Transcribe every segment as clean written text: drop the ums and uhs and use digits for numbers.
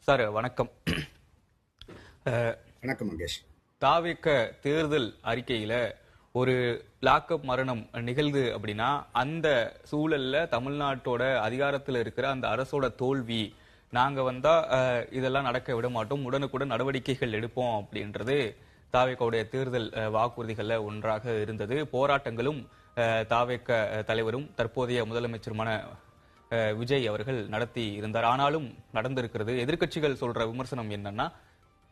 Sir வணக்கம். வணக்கம் மகேஷ். தாவேக தேர்தல் அறிக்கையில ஒரு லாக்அப் மரணம் நிகழ்து அப்படின்னா அந்த சூழல்ல தமிழ்நாட்டோட அதிகாரத்தில் இருக்கிற அந்த அரசோட தோல்வி, நாங்க வந்தா இதெல்லாம் நடக்க விட மாட்டோம், உடனுக்குடன் நடவடிக்கைகள் எடுப்போம் அப்படின்றது தாவேகவுடைய தேர்தல் வாக்குறுதிகள்ல ஒன்றாக இருந்தது. போராட்டங்களும் தாவேக தலைவரும் தற்போதைய முதலமைச்சருமான விஜய் அவர்கள் நடத்தி இருந்தார். ஆனாலும் நடந்திருக்கிறது. எதிர்க்கட்சிகள் சொல்ற விமர்சனம் என்னன்னா,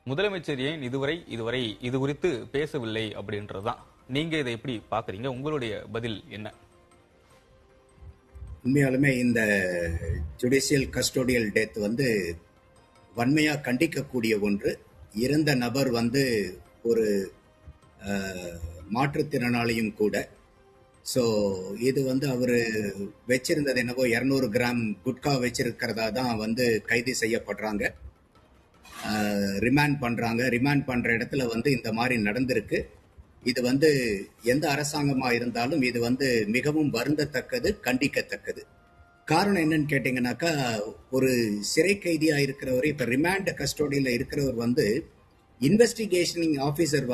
முதலமைச்சர் ஏன் இதுவரை இது குறித்து பேசவில்லை அப்படின்றதுதான். நீங்க இதை எப்படி பாக்குறீங்க? உங்களுடைய பதில் என்ன? உண்மையாலுமே இந்த ஜுடிஷியல் கஸ்டோடியல் டெத் வன்மையா கண்டிக்கக்கூடிய ஒன்று. இறந்த நபர் ஒரு மாற்றுத்திறனாளியும் கூட. ஸோ இது அவர் வச்சிருந்தது என்னவோ 200 கிராம் குட்கா வச்சிருக்கிறதா தான் கைது செய்யப்படுறாங்க, ரிமாண்ட் பண்றாங்க. ரிமாண்ட் பண்ற இடத்துல இந்த மாதிரி நடந்திருக்கு. இது எந்த அரசாங்கமா இருந்தாலும் இது மிகவும் வருந்தத்தக்கது, கண்டிக்கத்தக்கது. காரணம் என்னன்னு கேட்டீங்கன்னாக்கா, ஒரு சிறை கைதியா இருக்கிறவர், இப்ப ரிமாண்ட் கஸ்டோடியில இருக்கிறவர் இன்வெஸ்டிகேஷனிங் ஆபீசர்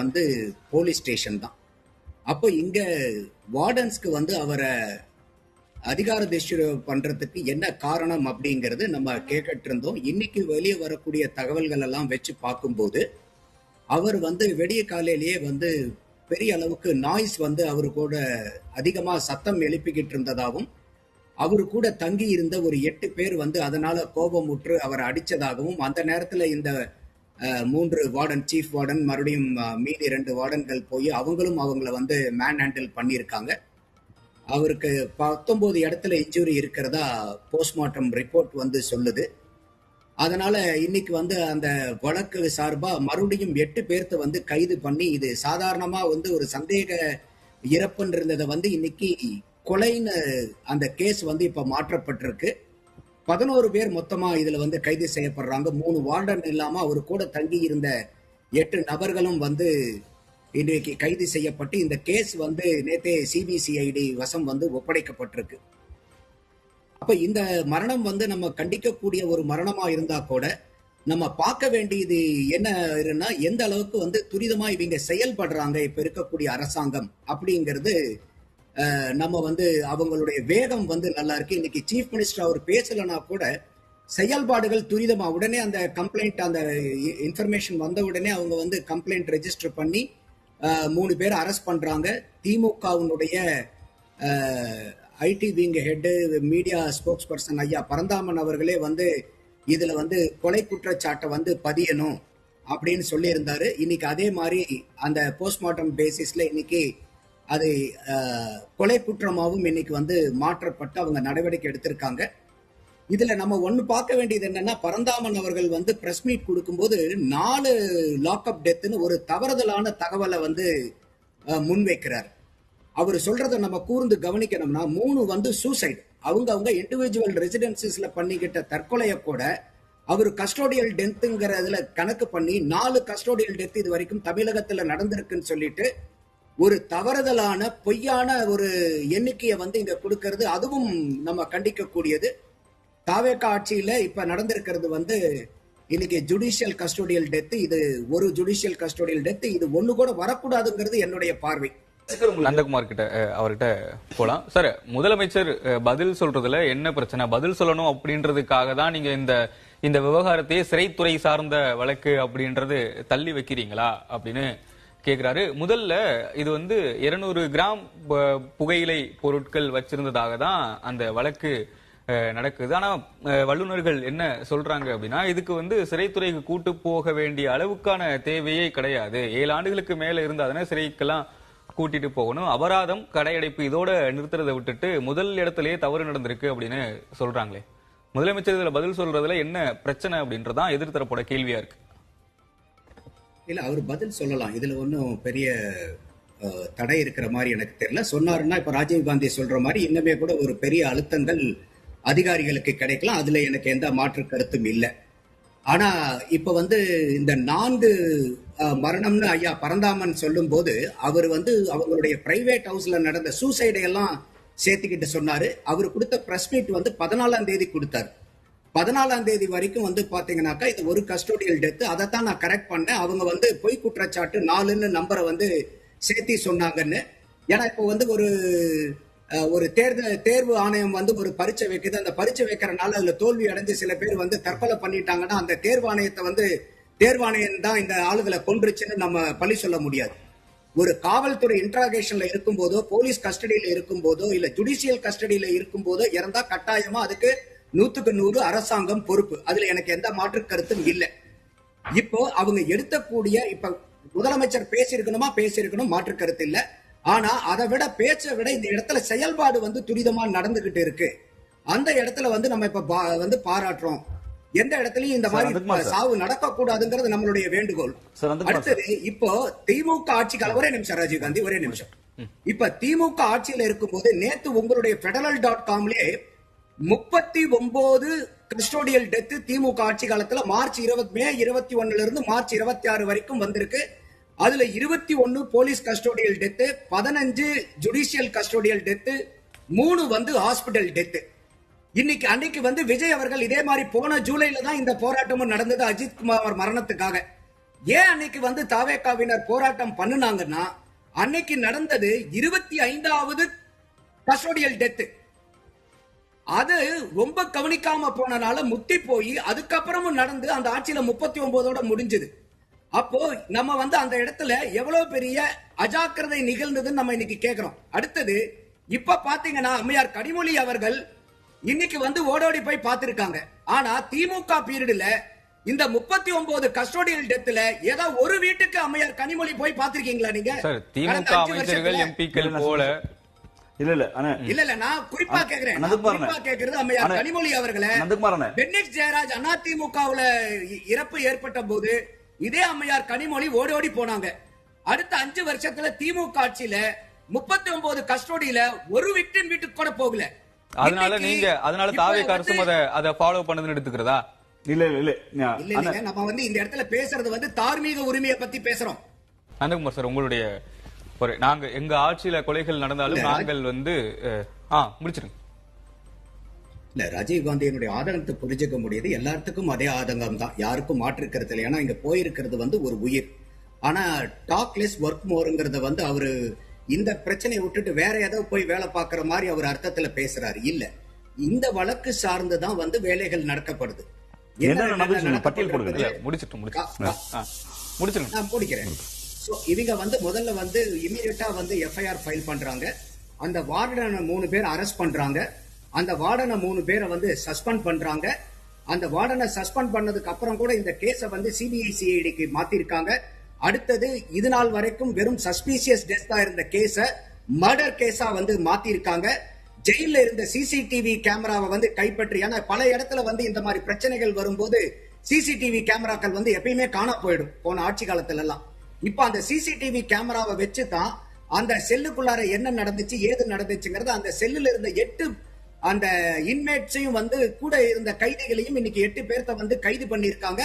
போலீஸ் ஸ்டேஷன் தான். அப்போ இங்க வார்டன்ஸ்க்கு அவரை அதிகார துஷ்பிரயோகம் பண்றதுக்கு என்ன காரணம் அப்படிங்கிறது நம்ம கேட்டுட்டு இருந்தோம். இன்னைக்கு வெளியே வரக்கூடிய தகவல்கள் எல்லாம் வச்சு பார்க்கும்போது அவர் வெடிய காலையிலேயே பெரிய அளவுக்கு நாய்ஸ் அவரு கூட அதிகமா சத்தம் எழுப்பிக்கிட்டு இருந்ததாகவும், அவரு கூட தங்கி இருந்த ஒரு 8 பேர் அதனால கோபமுற்று அவரை அடிச்சதாகவும், அந்த நேரத்துல இந்த 3 வார்டன், சீஃப் வார்டன், மறுபடியும் மீதி 2 வார்டன்கள் போய் அவங்களும் அவங்கள மேன் ஹேண்டில் பண்ணியிருக்காங்க. அவருக்கு 19 இடத்துல இன்ஜுரி இருக்கிறதா போஸ்ட்மார்ட்டம் ரிப்போர்ட் சொல்லுது. அதனால இன்னைக்கு அந்த வழக்கு சார்பா மறுபடியும் 8 பேர்த்த கைது பண்ணி, இது சாதாரணமா ஒரு சந்தேக இறப்புன்னு இருந்ததை இன்னைக்கு கொலைன்னு அந்த கேஸ் இப்ப மாற்றப்பட்டிருக்கு. 11 பேர் மொத்தமா இதுல கைது செய்யப்படுறாங்க. 3 வார்டன் இல்லாம அவரு கூட தங்கி இருந்த 8 நபர்களும் இன்றைக்கு கைது செய்யப்பட்டு இந்த கேஸ் நேத்தே சிபிசிஐடி வசம் ஒப்படைக்கப்பட்டிருக்கு. அப்ப இந்த மரணம் நம்ம கண்டிக்கக்கூடிய ஒரு மரணமா இருந்தா கூட நம்ம பார்க்க வேண்டியது என்ன, எந்த அளவுக்கு துரிதமா இவங்க செயல்படுறாங்க இப்ப இருக்கக்கூடிய அரசாங்கம் அப்படிங்கிறது. நம்ம அவங்களுடைய வேகம் நல்லா இருக்கு. இன்னைக்கு சீஃப் மினிஸ்டர் அவர் பேசலனா கூட செயல்பாடுகள் துரிதமா உடனே அந்த கம்ப்ளைண்ட், அந்த இன்ஃபர்மேஷன் வந்த உடனே அவங்க கம்ப்ளைண்ட் ரெஜிஸ்டர் பண்ணி 3 பேர் அரெஸ்ட் பண்றாங்க. திமுகவுடைய IT wing head, media spokes person ஐயா பரந்தாமன் அவர்களே இதுல கொலை குற்றச்சாட்டை பதியணும் அப்படின்னு சொல்லி இருந்தாரு. இன்னைக்கு அதே மாதிரி அந்த போஸ்ட்மார்ட்டம் பேசிஸ்ல இன்னைக்கு அது கொலை குற்றமாகவும் இன்னைக்கு மாற்றப்பட்டு அவங்க நடவடிக்கை எடுத்திருக்காங்க. இதுல நம்ம ஒண்ணு பார்க்க வேண்டியது என்னன்னா, பரந்தாமன் அவர்கள் பிரஸ் மீட் கொடுக்கும்போது 4 லாக்அப் டெத்னு ஒரு தவறுதலான தகவலை முன்வைக்கிறார். அவர் சொல்றதை நம்ம கூர்ந்து கவனிக்கணும்னா, 3 சூசைட், அவங்க இண்டிவிஜுவல் ரெசிடென்சிஸ்ல பண்ணிக்கிட்ட தற்கொலையை கூட அவர் கஸ்டோடியல் டெத்துங்கிறதுல கணக்கு பண்ணி 4 கஸ்டோடியல் டெத் இது வரைக்கும் தமிழகத்துல நடந்திருக்குன்னு சொல்லிட்டு ஒரு தவறுதலான பொய்யான ஒரு எண்ணிக்கையை இங்க கொடுக்கிறது. அதுவும் நம்ம கண்டிக்கக்கூடியது. தாவேக ஆட்சியில இப்ப நடந்திருக்கிறது இன்னைக்கு ஜுடிஷியல் கஸ்டோடியல் டெத், இது ஒரு ஜுடிஷியல் கஸ்டோடியல் டெத், இது ஒண்ணு கூட வரக்கூடாதுங்கிறது என்னுடைய பார்வை. நந்தகுமார் கிட்ட அவர்கிட்ட போலாம். சார், முதலமைச்சர் பதில் சொல்றதுல என்ன பிரச்சனை? பதில் சொல்லணும் அப்படின்றதுக்காக தான் நீங்க இந்த விவகாரத்தையே சிறைத்துறை சார்ந்த வழக்கு அப்படின்றது தள்ளி வைக்கிறீங்களா அப்படின்னு கேக்குறாரு. முதல்ல இது 200 கிராம் புகையிலை பொருட்கள் வச்சிருந்ததாக தான் அந்த வழக்கு நடக்குது. ஆனா வல்லுநர்கள் என்ன சொல்றாங்க அப்படின்னா, இதுக்கு சிறைத்துறைக்கு கூட்டு போக வேண்டிய அளவுக்கான தேவையே கிடையாது. 7 ஆண்டுகளுக்கு மேல இருந்தாதானே சிறைக்கெல்லாம் கூட்டிட்டு போகணும். அபராதம், கடையடைப்பு இதோட நிறுத்துறதை விட்டுட்டு முதல் இடத்திலேயே தவறு நடந்திருக்கு அப்படின்னு சொல்றாங்களே. முதலமைச்சர் இதுல பதில் சொல்றதுல என்ன பிரச்சனை அப்படின்றதான் எதிர்த்தரப்போட கேள்வியா இருக்கு. இல்ல, அவர் பதில் சொல்லலாம். இதுல ஒன்றும் பெரிய தடை இருக்கிற மாதிரி எனக்கு தெரியல. சொன்னாருன்னா இப்ப ராஜீவ்காந்தி சொல்ற மாதிரி இன்னுமே கூட ஒரு பெரிய அழுத்தங்கள் அதிகாரிகளுக்கு கிடைக்கலாம். அதுல எனக்கு எந்த மாற்று கருத்தும் இல்லை. ஆனா இப்ப இந்த 4 மரணம்னு ஐயா பரந்தாமன் சொல்லும் போது அவர் அவங்களுடைய பிரைவேட் ஹவுஸ்ல நடந்த சூசைடை எல்லாம் சேர்த்துக்கிட்டு சொன்னாரு. அவர் கொடுத்த பிரஸ் மீட் 14ஆம் தேதி கொடுத்தாரு. 14ஆம் தேதி வரைக்கும் வந்து பாத்தீங்கன்னாக்கா இது ஒரு கஸ்டோடியல் டெத். அதைத்தான் நான் கரெக்ட் பண்ணேன். அவங்க வந்து பொய் குற்றச்சாட்டு 4ன்னு நம்பரை வந்து சேர்த்தி சொன்னாங்கன்னு. ஏன்னா இப்போ வந்து ஒரு தேர்வு ஆணையம் வந்து ஒரு பரீட்சை வைக்குது. அந்த பரீட்சை வைக்கிறனால அதுல தோல்வி அடைஞ்சு சில பேர் வந்து தற்கொலை பண்ணிட்டாங்கன்னா அந்த தேர்வாணையத்தை வந்து தேர்வாணையம் தான் இந்த ஆளுகளை கொன்றுச்சுன்னு நம்ம பழி சொல்ல முடியாது. ஒரு காவல்துறை இன்ட்ராகேஷன்ல இருக்கும் போதோ, போலீஸ் கஸ்டடியில இருக்கும் போதோ, இல்ல ஜுடிஷியல் கஸ்டடியில இருக்கும் போதோ இறந்தா கட்டாயமா அதுக்கு 100க்கு 100 அரசாங்கம் பொறுப்பு. அதுல எனக்கு எந்த மாற்று கருத்தும் இல்லை. இப்போ அவங்க எடுத்தக்கூடிய இப்ப முதலமைச்சர் பேசியிருக்கணும், மாற்று கருத்து இல்ல. ஆனா அதை விட பேச்சை விட இந்த இடத்துல செயல்பாடு வந்து துரிதமா நடந்துகிட்டு இருக்கு. அந்த இடத்துல வந்து நம்ம இப்ப வந்து பாராட்டுறோம். எந்த இடத்துலயும் இந்த மாதிரி சாவு நடக்கக்கூடாதுங்கிறது நம்மளுடைய வேண்டுகோள். அடுத்தது இப்போ திமுக ஆட்சி காலம், ஒரே நிமிஷம் ராஜீவ்காந்தி, ஒரே நிமிஷம். இப்ப திமுக ஆட்சியில இருக்கும் போது நேத்து உங்களுடைய federal.comலயே 39 கஸ்டோடியல் டெத் திமுக ஆட்சி காலத்துல மே 21 இருந்து மார்ச் 26 வரைக்கும் வந்திருக்கு. அதுல 21 police custodial death, 15 judicial custodial death, 3 வந்து ஹாஸ்பிட்டல் டெத். அன்னைக்கு வந்து விஜய் அவர்கள் இதே மாதிரி போன ஜூலைல தான் இந்த போராட்டமும் நடந்தது அஜித் குமார் மரணத்துக்காக. ஏன் அன்னைக்கு வந்து தாவேகாவினர் போராட்டம் பண்ணுனாங்கன்னா அன்னைக்கு நடந்தது 25வது கஸ்டோடியல் டெத். அது ரொம்ப கவனிக்காம போனனால முத்தி போய் அதுக்கப்புறமும் நடந்து அந்த ஆட்சியில 39ஓட முடிஞ்சது. அப்போ நம்ம வந்து அந்த இடத்துல எவ்வளவு பெரிய அஜாக்கிரதை நிகழ்ந்ததுன்னு நம்ம இன்னைக்கு கேட்கிறோம். அடுத்தது இப்ப பாத்தீங்கன்னா அம்மையார் கனிமொழி அவர்கள் இன்னைக்கு வந்து ஓடோடி போய் பார்த்திருக்காங்க. ஆனா திமுக பீரியட்ல இந்த 39 கஸ்டோடியல் டெத்ல ஏதோ ஒரு வீட்டுக்கு அம்மையார் கனிமொழி போய் பார்த்திருக்கீங்களா நீங்க? திமுக அமைச்சர்கள் எம்பிக்கள் போல இல்ல நான் குறிப்பா கேக்குறது அம்மையார் கனிமொழி அவர்களை. பென்னிக்ஸ் ஜெயராஜ் அதிமுகவுல இறப்பு ஏற்பட்ட போது இதே அம்மையார் கனிமொழி ஓடி போனாங்க. அடுத்த 5 வருஷத்துல திமுக ஆட்சியில 39 கஸ்டோடியில ஒரு விக்டிம் வீட்டுக்கு கூட போகல. அதனால தாவேகா அரசும் அதை ஃபாலோ பண்ணதுன்னு எடுத்துக்கிறதா? இல்ல நம்ம வந்து இந்த இடத்துல பேசுறது வந்து தார்மீக உரிமையை பத்தி பேசுறோம். நந்தகுமார் சார், உங்களுடைய நாங்க எங்க ஆட்சியில கொலைகள் நடந்தாலும் நாங்கள் வந்து முடிச்சிருங்க. இல்ல ராஜீவ்காந்தியினுடைய ஆதங்கத்தை புரிஞ்சுக்க முடியுது. எல்லாத்துக்கும் அதே ஆதங்கம் தான், யாருக்கும் மாற்றிருக்கிறது இல்லை. ஏன்னா இங்க போயிருக்கிறது வந்து ஒரு உயிர். ஆனா டாக்லெஸ் ஒர்க் மோருங்கிறத வந்து அவரு இந்த பிரச்சனையை விட்டுட்டு வேற ஏதோ போய் வேலை பார்க்கிற மாதிரி அவர் அர்த்தத்துல பேசுறாரு. இல்ல, இந்த வழக்கு சார்ந்துதான் வந்து வேலைகள் நடக்கப்படுது. முடிக்கிறேன். இவங்க வந்து முதல்ல வந்து இமீடியட்டா வந்து எஃப்ஐஆர் ஃபைல் பண்றாங்க. அந்த வார்டனை 3 பேர் அரெஸ்ட் பண்றாங்க. அந்த வார்டனை 3 பேரை வந்து சஸ்பெண்ட் பண்றாங்க. அந்த வார்டனை சஸ்பெண்ட் பண்ணதுக்கு அப்புறம் கூட இந்த கேஸை வந்து சிபிஐ சிஐடிக்கு மாத்திருக்காங்க. அடுத்தது இது நாள் வரைக்கும் வெறும் சஸ்பீசியஸ் டெத்தா இருந்த கேஸ மர்டர் கேஸா வந்து மாத்திருக்காங்க. ஜெயில இருந்த சிசிடிவி கேமராவை வந்து கைப்பற்றி, ஏன்னா பல இடத்துல வந்து இந்த மாதிரி பிரச்சனைகள் வரும்போது சிசிடிவி கேமராக்கள் வந்து எப்பயுமே காணா போயிடும் போன ஆட்சி காலத்துல எல்லாம். இப்ப அந்த சிசிடிவி கேமராவை வச்சுதான் அந்த செல்லுக்குள்ளார என்ன நடந்துச்சு ஏது நடந்துச்சுங்கிறது, அந்த செல்லுல இருந்த 8 அந்த இன்மேட்ஸையும் வந்து கூட இருந்த கைதிகளையும் இன்னைக்கு 8 பேர்த்த வந்து கைது பண்ணிருக்காங்க.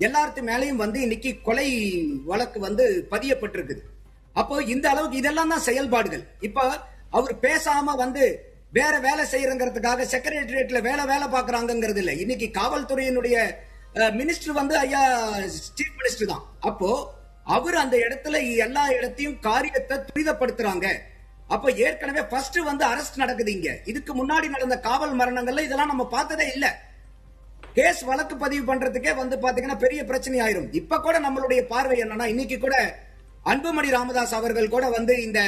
எல்லாத்து மேலையும் வந்து இன்னைக்கு கொலை வழக்கு வந்து பதியப்பட்டிருக்குது. அப்போ இந்த அளவுக்கு இதெல்லாம் தான் செயல்பாடுகள். இப்ப அவர் பேசாம வந்து வேற வேலை செய்யறங்கிறதுக்காக செக்ரட்டரியேட்ல வேலை பாக்குறாங்கிறது இல்ல. இன்னைக்கு காவல்துறையினுடைய மினிஸ்டர் வந்து ஐயா சீஃப் மினிஸ்டர் தான். அப்போ அவர் அந்த இடத்துல எல்லா இடத்தையும் காரியத்தை துரிதப்படுத்துறாங்க. அப்ப ஏற்கனவே ஃபர்ஸ்ட் வந்து அரெஸ்ட் நடக்குது. இங்க இதுக்கு முன்னாடி நடந்த காவல் மரணங்கள்ல இதெல்லாம் நம்ம பார்த்ததே இல்ல. கேஸ் வழக்கு பதிவு பண்றதுக்கே வந்து பாத்தீங்கன்னா பெரிய பிரச்சனை ஆயிரும். இப்ப கூட நம்மளுடைய பார்வை என்னன்னா, இன்னைக்கு கூட அன்புமணி ராமதாஸ் அவர்கள் கூட வந்து இந்த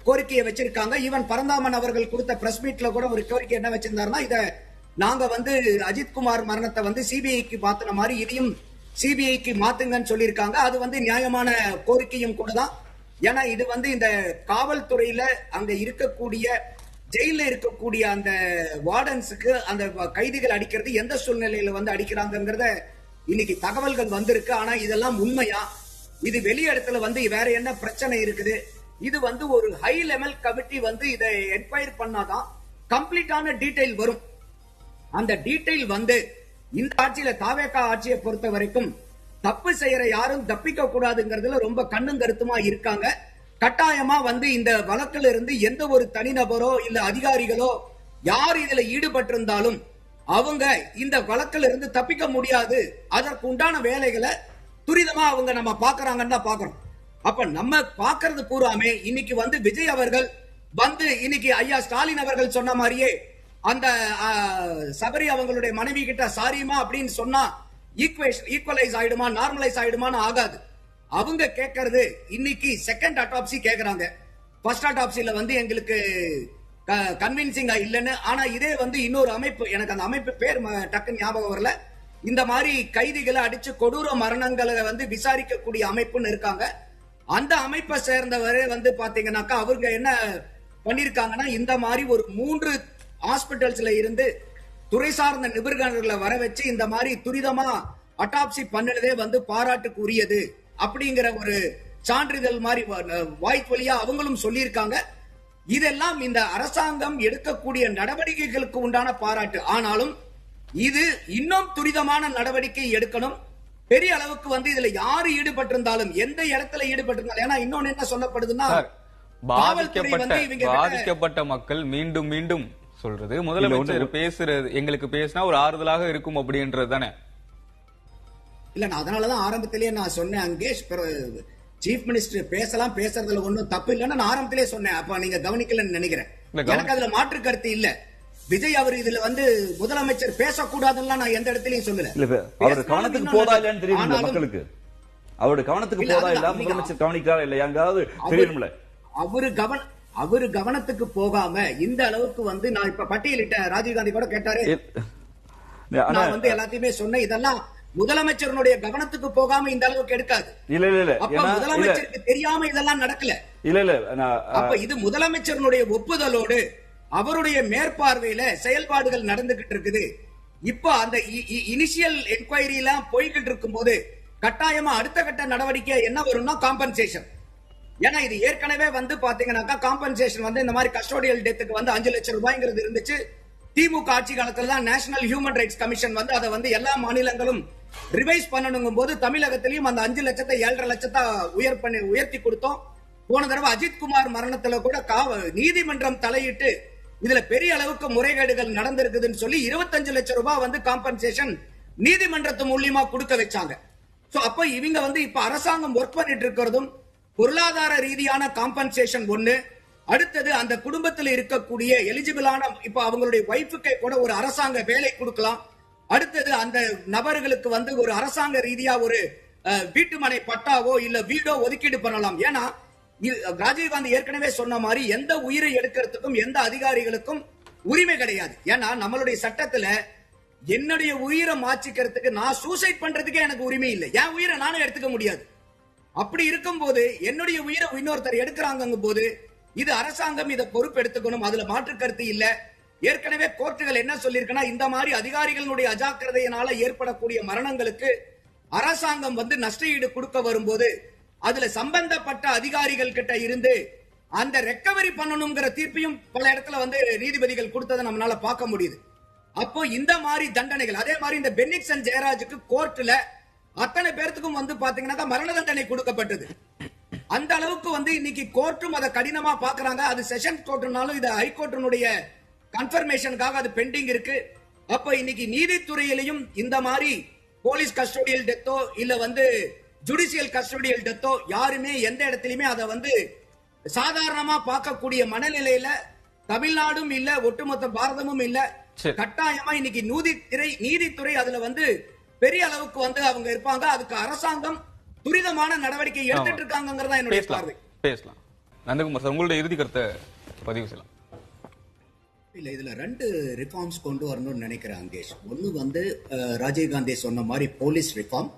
கோரிக்கையை வச்சிருக்காங்க. ஈவன் பரந்தாமன் அவர்கள் கொடுத்த பிரஸ் மீட்ல கூட ஒரு கோரிக்கை என்ன வச்சிருந்தாருன்னா, இத நாங்க வந்து அஜித்குமார் மரணத்தை வந்து சிபிஐக்கு மாத்தின மாதிரி இதையும் சிபிஐக்கு மாத்துங்கன்னு சொல்லியிருக்காங்க. அது வந்து நியாயமான கோரிக்கையும் கூட தான். ஏன்னா இது வந்து இந்த காவல்துறையில அங்க இருக்கக்கூடிய ஜெயில இருக்கக்கூடிய அந்த வார்டன்ஸுக்கு அந்த கைதிகள் அடிக்கிறது எந்த சூழ்நிலையில வந்து அடிக்கிறாங்கிறத இன்னைக்கு தகவல்கள் வந்திருக்கு. ஆனா இதெல்லாம் உண்மையா, இது வெளி இடத்துல வந்து வேற என்ன பிரச்சனை இருக்குது, இது வந்து ஒரு ஹை லெவல் கமிட்டி வந்து இதை என்கொயர் பண்ணாதான் கம்ப்ளீட்டான டீடைல் வரும். அந்த டீடைல் வந்து இந்த ஆட்சியில தாவேகா ஆட்சியை பொறுத்த வரைக்கும் தப்பு செய்யற யாரும் தப்பிக்க கூடாதுங்கிறதுல ரொம்ப கண்ணும் கருத்துமா இருக்காங்க. கட்டாயமா வந்து இந்த வழக்கில் இருந்து எந்த ஒரு தனிநபரோ இல்ல அதிகாரிகளோ யார் இதுல ஈடுபட்டிருந்தாலும் அவங்க இந்த வழக்கில் இருந்து தப்பிக்க முடியாது. அதற்கு உண்டான வேலைகளை துரிதமா அவங்க நம்ம பாக்குறாங்கன்னு தான் பாக்குறோம். அப்ப நம்ம பாக்குறது பூராமே இன்னைக்கு வந்து விஜய் அவர்கள் வந்து இன்னைக்கு ஐயா ஸ்டாலின் அவர்கள் சொன்ன மாதிரியே அந்த சபரி அவங்களுடைய மனைவி கிட்ட சாரிமா அப்படின்னு சொன்னா ஈக்குவலைஸ் ஆயிடுமா, நார்மலைஸ் ஆயிடுமான்னு ஆகாது. அவங்க கேட்கறது இன்னைக்கு செகண்ட் அட்டாப்சி கேக்குறாங்க. ஃபர்ஸ்ட் அட்டாப்சில வந்து எங்களுக்கு கன்வின்சிங்கா இல்லைன்னு. ஆனா இதே வந்து இன்னொரு அமைப்பு, எனக்கு அந்த அமைப்பு பேர் டக்குன்னு ஞாபகம் வரல, இந்த மாதிரி கைதிகளை அடிச்சு கொடூர மரணங்களை வந்து விசாரிக்கக்கூடிய அமைப்புன்னு இருக்காங்க. அந்த அமைப்பை சேர்ந்தவரே வந்து பாத்தீங்கன்னாக்கா அவங்க என்ன பண்ணிருக்காங்கன்னா, இந்த மாதிரி ஒரு 3 ஹாஸ்பிட்டல்ஸ்ல இருந்து துறை சார்ந்த நிபுணர்களை வர வச்சு இந்த மாதிரி துரிதமா அட்டாப்சி பண்ணினதே வந்து பாராட்டுக்குரியது அப்படிங்கிற ஒரு சான்றிதழ் மாதிரி வாய்ப்பு வழியா அவங்களும் சொல்லியிருக்காங்க. இதெல்லாம் இந்த அரசாங்கம் எடுக்கக்கூடிய நடவடிக்கைகளுக்கு உண்டான பாராட்டு. ஆனாலும் இது இன்னும் துரிதமான நடவடிக்கை எடுக்கணும். பெரிய அளவுக்கு வந்து இதுல யாரு ஈடுபட்டிருந்தாலும், எந்த இடத்துல ஈடுபட்டிருந்தாலும், ஏன்னா இன்னொன்னு என்ன சொல்லப்படுதுன்னா, பாதிக்கப்பட்ட மக்கள் மீண்டும் மீண்டும் சொல்றது முதலமைச்சர் பேசுறது எங்களுக்கு பேசினா ஒரு ஆறுதலாக இருக்கும் அப்படின்றது தானே. இல்ல, நான் அதனாலதான் ஆரம்பத்திலேயே நான் சொன்னேன், அங்கேஷ் சீஃப் மினிஸ்டர் பேசலாம், பேசுறதுல ஒண்ணும் தப்பு இல்லைன்னு நான் ஆரம்பத்திலேயே சொன்னேன். அப்ப நீங்க கவனிக்கலன்னு நினைக்கிறேன். எனக்கு அதுல மாற்று கருத்து இல்ல. விஜய் அவர் இதுல வந்து முதலமைச்சர் பேசக்கூடாதுன்னு நான் எந்த இடத்துலயும் சொல்லல. அவர் கவனத்துக்கு போதா இல்லன்னு தெரியும் மக்களுக்கு. அவருடைய கவனத்துக்கு போதா இல்ல, முதலமைச்சர் கவனிக்கிறாரா இல்ல, எங்காவது தெரியணும்ல. அவரு கவனத்துக்கு போகாம இந்த அளவுக்கு வந்து நான் இப்ப பட்டியலிட்ட ராஜீவ்காந்தி கூட கேட்டாரு, நான் வந்து எல்லாத்தையுமே சொன்னேன். இதெல்லாம் முதலமைச்சருடைய கவனத்துக்கு போகாம இந்த அளவுக்கு எடுக்காது. இல்ல இல்ல இல்ல, அப்ப முதலமைச்சருக்கு தெரியாம இதெல்லாம் நடக்கல. இல்ல இல்ல, அப்ப இது முதலமைச்சருடைய ஒப்புதலோடு அவருடைய மேற்பார்வையில செயல்பாடுகள் நடந்துகிட்டு இருக்குது. இப்ப அந்த இனிஷியல் என்கொயரி எல்லாம் போய்கிட்டு இருக்கும் போது கட்டாயமா அடுத்த கட்ட நடவடிக்கை என்ன வரும்னா காம்பன்சேஷன். ஏன்னா இது ஏற்கனவே வந்து பாத்தீங்கன்னாக்கா காம்பன்சேஷன் வந்து இந்த மாதிரி கஸ்டோடியல் டெத்துக்கு வந்து 5 லட்சம் ரூபாய்ங்கிறது இருந்துச்சு. திமுக ஆட்சி காலத்துல தான் நேஷனல் ஹியூமன் ரைட்ஸ் கமிஷன் வந்து அதை வந்து எல்லா மாநிலங்களும் ரிவைஸ் பண்ணணுங்கும் போது தமிழகத்திலையும் அந்த 5 லட்சத்தை 7.5 லட்சத்தை உயர்த்தி கொடுத்தோம். போன தடவை அஜித்குமார் மரணத்துல கூட நீதிமன்றம் தலையிட்டு இதுல பெரிய அளவுக்கு முறைகேடுகள் நடந்திருக்குதுன்னு சொல்லி 25 லட்சம் ரூபாய் வந்து காம்பன்சேஷன் நீதிமன்றத்து மூலியமா கொடுக்க வச்சாங்க. அப்ப இவங்க வந்து இப்ப அரசாங்கம் ஒர்க் பண்ணிட்டு இருக்கிறதும் பொருளாதார ரீதியான காம்பன்சேஷன் ஒண்ணு. அடுத்தது அந்த குடும்பத்தில் இருக்கக்கூடிய எலிஜிபிளான, இப்ப அவங்களுடைய வைஃபுக்கு கூட ஒரு அரசாங்க வேலை கொடுக்கலாம். அடுத்தது அந்த நபர்களுக்கு வந்து ஒரு அரசாங்க ரீதியா ஒரு வீட்டுமனை பட்டாவோ இல்ல வீடோ ஒதுக்கீடு பண்ணலாம். ஏன்னா ராஜீவ்காந்தி ஏற்கனவே சொன்ன மாதிரி எந்த உயிரை எடுக்கிறதுக்கும் எந்த அதிகாரிகளுக்கும் உரிமை கிடையாது. ஏன்னா நம்மளுடைய சட்டத்துல என்னுடைய உயிரை மாற்றிக்கிறதுக்கு, நான் சூசைட் பண்றதுக்கே எனக்கு உரிமை இல்லை. என் உயிரை நானும் எடுத்துக்க முடியாது. அப்படி இருக்கும் போது என்னுடைய உயிரை இன்னொருத்தர் எடுக்கிறாங்க போது இது அரசாங்கம் இதை பொறுப்பு எடுத்துக்கணும். அதுல மாற்று கருத்து இல்ல. ஏற்கனவே கோர்ட்டுகள் என்ன சொல்லியிருக்குன்னா, இந்த மாதிரி அதிகாரிகளுடைய அஜாக்கிரதையினால ஏற்படக்கூடிய மரணங்களுக்கு அரசாங்கம் வந்து நஷ்டஈடு கொடுக்க வரும்போது அதுல சம்பந்தப்பட்ட அதிகாரிகள் கிட்ட இருந்து அந்த ரெக்கவரி பண்ணணுங்கிற தீர்ப்பையும் பல இடத்துல வந்து நீதிபதிகள் கொடுத்ததை நம்மளால பார்க்க முடியுது. அப்போ இந்த மாதிரி தண்டனைகள், அதே மாதிரி இந்த பென்னிக்சன் ஜெயராஜுக்கு கோர்ட்ல அத்தனை பேர்த்துக்கும் வந்து பாத்தீங்கன்னா மரண தண்டனை கொடுக்கப்பட்டது. அந்த அளவுக்கு வந்து இன்னைக்கு கோர்ட்டும் அதை கடினமா பாக்குறாங்க. அது செஷன் கோர்ட்னாலும் இது ஹைகோர்ட்டினுடைய கன்ஃபர்மேஷனுக்காக அது பெண்டிங் இருக்கு. அப்ப இன்னைக்கு நீதித்துறையிலையும் இந்த மாதிரி போலீஸ் கஸ்டோடியல் டெத்தோ இல்ல வந்து ஜுடிஷியல் கஸ்டோடியல் டெத்தோ யாருமே எந்த இடத்துலயுமே அதை வந்து சாதாரணமா பார்க்கக்கூடிய மனநிலையில தமிழ்நாடும் இல்ல, ஒட்டுமொத்த பாரதமும் இல்ல. கட்டாயமா இன்னைக்கு நீதித்துறை அதுல வந்து பெரிய அளவுக்கு வந்து அவங்க இருப்பாங்க. அதுக்கு அரசாங்கம் துரிதமான நடவடிக்கை எடுத்துட்டு இருக்காங்கிறதா என்னுடைய பார்வை. பேசலாம். நந்தகுமார் சார், உங்களுடைய இறுதி கருத்தை பதிவு செய்யலாம். இல்ல, இதுல 2 ரிஃபார்ம்ஸ் கொண்டு வரணும்னு நினைக்கிறேன் அங்கேஷ். ஒன்னு வந்து ராஜீவ்காந்தி சொன்ன மாதிரி போலீஸ் ரிஃபார்ம்,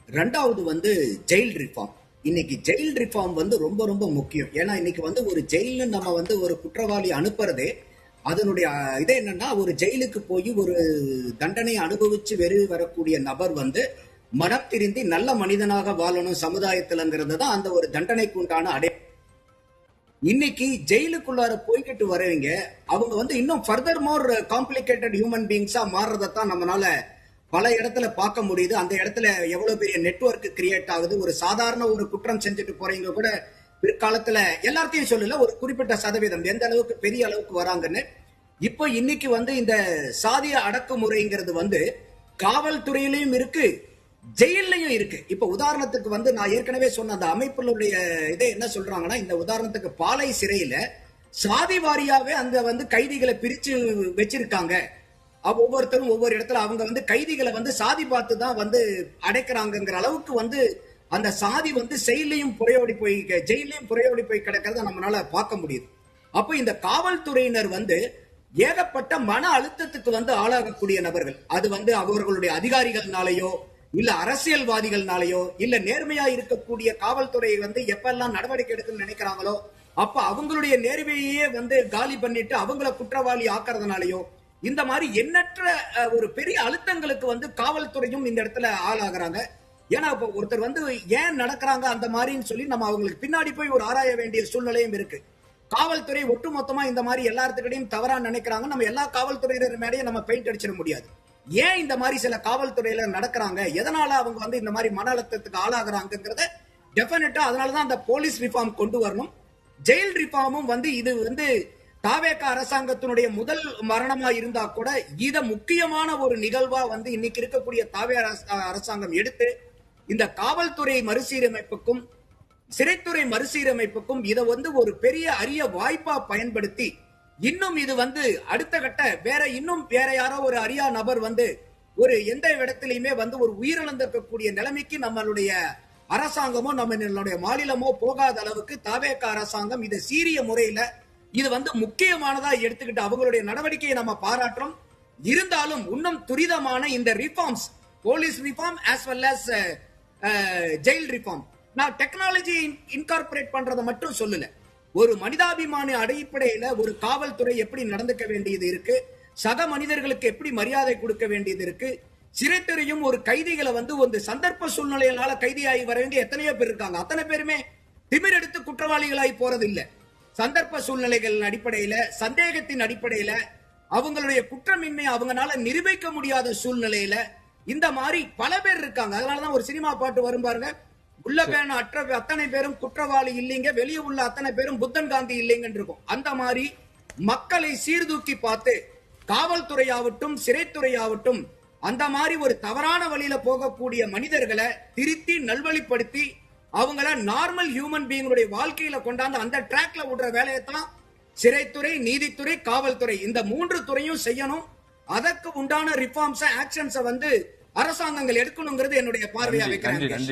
2வது வந்து ஜெயில் ரிஃபார்ம். இன்னைக்கு ஜெயில் ரிஃபார்ம் வந்து ரொம்ப ரொம்ப முக்கியம். ஏன்னா இன்னைக்கு வந்து ஒரு ஜெயில்னு நம்ம வந்து ஒரு குற்றவாளி அனுப்புறதே, அதனுடைய இதே என்னன்னா, ஒரு ஜெயிலுக்கு போய் ஒரு தண்டனை அனுபவிச்சு வெளியே வரக்கூடிய நபர் வந்து மனம் திருந்தி நல்ல மனிதனாக வாழணும் சமுதாயத்தில்ங்கிறது தான் அந்த ஒரு தண்டனைக்கு உண்டான இன்னைக்கு ஜெயிலுக்குள்ளார போய்கிட்டு வரவங்க அவங்க வந்து இன்னும் ஃபர்தர் மோர் காம்ப்ளிகேட்டட் ஹியூமன் பீயிங்ஸா மாறுறதான் நம்மளால பல இடத்துல பார்க்க முடியுது. அந்த இடத்துல எவ்வளவு பெரிய நெட்வொர்க் கிரியேட் ஆகுது. ஒரு சாதாரண ஒரு குற்றம் செஞ்சுட்டு போறவங்க கூட பிற்காலத்துல எல்லாத்தையும் சொல்லல, ஒரு குறிப்பிட்ட சதவீதம் எந்த அளவுக்கு பெரிய அளவுக்கு வராங்கன்னு. இப்போ இன்னைக்கு வந்து இந்த சாதிய அடக்குமுறைங்கிறது வந்து காவல்துறையிலையும் இருக்கு, ஜெயிலையும் இருக்கு. இப்ப உதாரணத்துக்கு வந்து நான் ஏற்கனவே சொன்ன அந்த அமைப்புடைய இதை என்ன சொல்றாங்கன்னா, இந்த உதாரணத்துக்கு பாளை சிறையில சாதி வாரியாவே அந்த வந்து கைதிகளை பிரிச்சு வச்சிருக்காங்க. ஒவ்வொருத்தரும் ஒவ்வொரு இடத்துல அவங்க வந்து கைதிகளை வந்து சாதி பார்த்து தான் வந்து அடைக்கிறாங்கிற அளவுக்கு வந்து அந்த சாதி வந்து ஜெயிலையும் புறையோடி போய் கிடக்கிறத நம்மளால பார்க்க முடியுது. அப்போ இந்த காவல்துறையினர் வந்து ஏகப்பட்ட மன அழுத்தத்துக்கு வந்து ஆளாகக்கூடிய நபர்கள். அது வந்து அவர்களுடைய அதிகாரிகள்னாலேயோ இல்ல அரசியல்வாதிகள்னாலேயோ இல்ல நேர்மையா இருக்கக்கூடிய காவல்துறை வந்து எப்பெல்லாம் நடவடிக்கை எடுக்கணும்னு நினைக்கிறாங்களோ அப்ப அவங்களுடைய நேர்மையே வந்து காலி பண்ணிட்டு அவங்கள குற்றவாளி ஆக்குறதுனாலயோ இந்த மாதிரி எண்ணற்ற ஒரு பெரிய அழுத்தங்களுக்கு வந்து காவல்துறையும் இந்த இடத்துல ஆளாகிறாங்க. ஏன்னா இப்ப ஒருத்தர் வந்து ஏன் நடக்கிறாங்க அந்த மாதிரின்னு சொல்லி நம்ம அவங்களுக்கு பின்னாடி போய் ஒரு ஆராய வேண்டிய சூழ்நிலையும் இருக்கு. காவல்துறை ஒட்டுமொத்தமா இந்த மாதிரி எல்லாத்துக்கிட்டையும் தவறா நினைக்கிறாங்க. நம்ம எல்லா காவல்துறையினர் மேலேயும் நம்ம பெயிண்ட் அடிச்சிட முடியாது. ஏன் இந்த மாதிரி சில காவல்துறையில நடக்கிறாங்க, எதனால அவங்க வந்து இந்த மாதிரி மன அழுத்தத்துக்கு ஆளாகிறாங்கிறத டெஃபினட்டா அதனாலதான் அந்த போலீஸ் ரிஃபார்ம் கொண்டு வரணும். ஜெயில் ரிஃபார்மும் வந்து இது வந்து தாவேக அரசாங்கத்தினுடைய முதல் மரணமா இருந்தா கூட இத முக்கியமான ஒரு நிகழ்வா வந்து இன்னைக்கு இருக்கக்கூடிய தாவே அரசாங்கம் எடுத்து இந்த காவல்துறை மறுசீரமைப்புக்கும் சிறைத்துறை மறுசீரமைப்புக்கும் இதை வந்து ஒரு பெரிய அரிய வாய்ப்பா பயன்படுத்தி இன்னும் இது வந்து அடுத்த கட்ட வேற யாரோ ஒரு அரியா நபர் வந்து ஒரு எந்த இடத்திலையுமே வந்து ஒரு உயிரிழந்திருக்கக்கூடிய நிலைமைக்கு நம்மளுடைய அரசாங்கமோ நம்மளுடைய மாநிலமோ போகாத அளவுக்கு தாவேக அரசாங்கம் இதை சீரிய முறையில இது வந்து முக்கியமானதா எடுத்துக்கிட்டு அவங்களுடைய நடவடிக்கையை நம்ம பாராட்டுறோம். இருந்தாலும் இன்னும் துரிதமான இந்த reforms, police reform as well as jail reform, நான் டெக்னாலஜி இன்கார்பரேட் பண்றதை மட்டும் சொல்லல, ஒரு மனிதாபிமான அடிப்படையில ஒரு காவல்துறை எப்படி நடந்துக்க வேண்டியது இருக்கு, சக மனிதர்களுக்கு எப்படி மரியாதை கொடுக்க வேண்டியது இருக்கு. சிறைத்துறையும் ஒரு கைதிகளை வந்து ஒரு சந்தர்ப்ப சூழ்நிலையினால கைதியாகி வர வேண்டிய எத்தனையோ பேர் இருக்காங்க. அத்தனை பேருமே திமிரெடுத்து குற்றவாளிகளாய் போறது இல்ல. சந்தர்ப்ப சூழ்நிலைகள் அடிப்படையில, சந்தேகத்தின் அடிப்படையில, அவங்களுடைய குற்றமின்மை அவங்களால நிரூபிக்க முடியாத சூழ்நிலையில இந்த மாதிரி பல பேர் இருக்காங்க. அதனாலதான் ஒரு சினிமா பாட்டு வரும் பாருங்க, உள்ள பேன அத்தனை பேரும் குற்றவாளி இல்லைங்க, வெளியே உள்ள அத்தனை பேரும் புத்தன் காந்தி இல்லைங்கன்னு இருக்கும். அந்த மாதிரி மக்களை சீர்தூக்கி பார்த்து காவல்துறையாகட்டும் சிறைத்துறையாகட்டும் அந்த மாதிரி ஒரு தவறான வழியில போகக்கூடிய மனிதர்களை திருத்தி நல்வழிப்படுத்தி அவங்கள நார்மல் ஹியூமன் பீயிங்களுடைய வாழ்க்கையில கொண்டாந்து அந்த ட்ராக்ல விடுற வேலையை தான் சிறைத்துறை, நீதித்துறை, காவல்துறை இந்த 3 துறையும் செய்யணும். அதற்கு உண்டான ரிஃபார்ம்ஸ், ஆக்ஷன்ஸ் வந்து அரசாங்கங்கள் எடுக்கணுங்கிறது என்னுடைய பார்வையா வைக்கிறேன்.